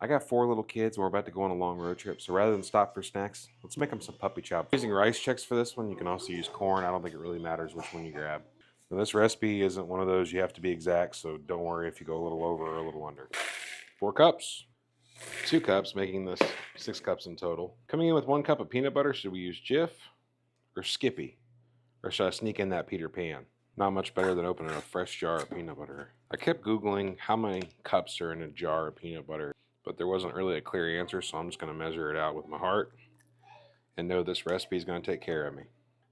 I got 4 little kids and we're about to go on a long road trip, so rather than stop for snacks, let's make them some puppy chow. Using rice Chex for this one, you can also use corn. I don't think it really matters which one you grab. Now, this recipe isn't one of those you have to be exact, so don't worry if you go a little over or a little under. 4 cups. 2 cups, making this 6 cups in total. Coming in with 1 cup of peanut butter, should we use Jif or Skippy? Or should I sneak in that Peter Pan? Not much better than opening a fresh jar of peanut butter. I kept Googling how many cups are in a jar of peanut butter, but there wasn't really a clear answer, so I'm just going to measure it out with my heart and know this recipe is going to take care of me.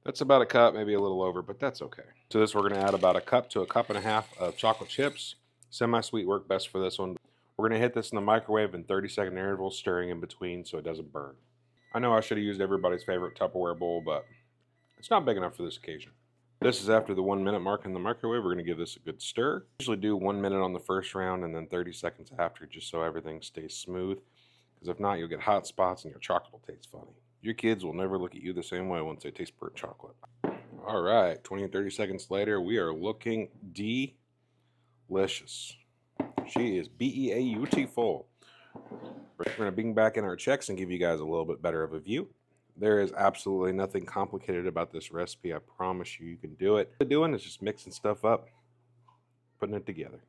That's about a cup, maybe a little over, but that's okay. To this, we're going to add about a cup to a cup and a half of chocolate chips. Semi-sweet work best for this one. We're going to hit this in the microwave in 30-second intervals, stirring in between so it doesn't burn. I know I should have used everybody's favorite Tupperware bowl, but it's not big enough for this occasion. This is after the 1 minute mark in the microwave. We're going to give this a good stir. Usually do 1 minute on the first round and then 30 seconds after, just so everything stays smooth. Because if not, you'll get hot spots and your chocolate will taste funny. Your kids will never look at you the same way once they taste burnt chocolate. All right, 20 and 30 seconds later, we are looking delicious. She is B-E-A-U-T full. We're going to bring back in our Chex and give you guys a little bit better of a view. There is absolutely nothing complicated about this recipe. I promise you, you can do it. What we're doing is just mixing stuff up, putting it together.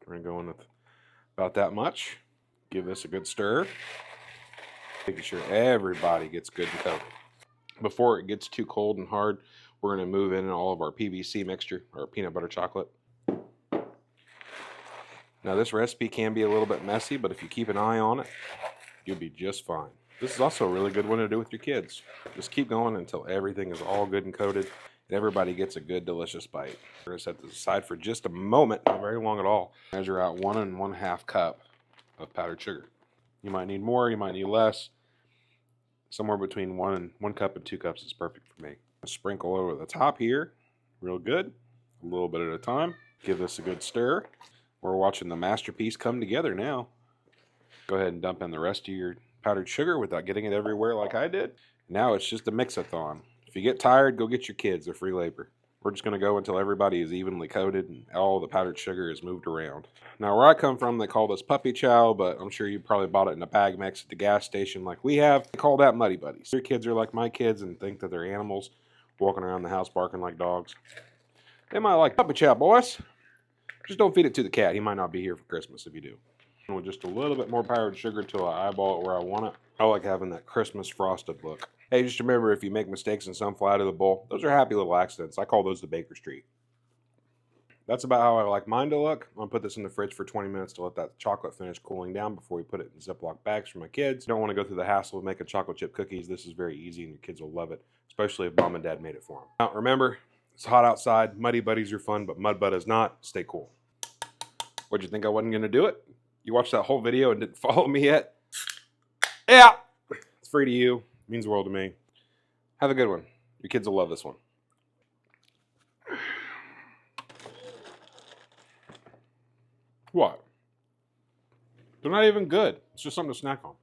We're going to go in with about that much. Give this a good stir. Making sure everybody gets good and coated. Before it gets too cold and hard, we're going to move in all of our PBC mixture, or peanut butter chocolate. Now this recipe can be a little bit messy, but if you keep an eye on it, you'll be just fine. This is also a really good one to do with your kids. Just keep going until everything is all good and coated and everybody gets a good, delicious bite. We're going to set this aside for just a moment, not very long at all. Measure out 1 1/2 cup of powdered sugar. You might need more, you might need less. Somewhere between 1 cup and 2 cups is perfect for me. Sprinkle over the top here, real good, a little bit at a time. Give this a good stir. We're watching the masterpiece come together now. Go ahead and dump in the rest of your powdered sugar without getting it everywhere like I did. Now it's just a mix-a-thon. If you get tired, go get your kids. They're free labor. We're just going to go until everybody is evenly coated and all the powdered sugar is moved around. Now where I come from, they call this puppy chow, but I'm sure you probably bought it in a bag mix at the gas station like we have. They call that Muddy Buddies. Your kids are like my kids and think that they're animals walking around the house barking like dogs. They might like puppy chow, boys. Just don't feed it to the cat. He might not be here for Christmas if you do. With just a little bit more powdered sugar until I eyeball it where I want it. I like having that Christmas frosted look. Hey, just remember, if you make mistakes and some fly out of the bowl, those are happy little accidents. I call those the Baker's treat. That's about how I like mine to look. I'm going to put this in the fridge for 20 minutes to let that chocolate finish cooling down before we put it in Ziploc bags for my kids. You don't want to go through the hassle of making chocolate chip cookies. This is very easy and your kids will love it, especially if mom and dad made it for them. Now, remember, it's hot outside. Muddy Buddies are fun, but Mud Bud is not. Stay cool. What'd you think I wasn't going to do it? You watched that whole video and didn't follow me yet? Yeah! It's free to you. It means the world to me. Have a good one. Your kids will love this one. What? They're not even good. It's just something to snack on.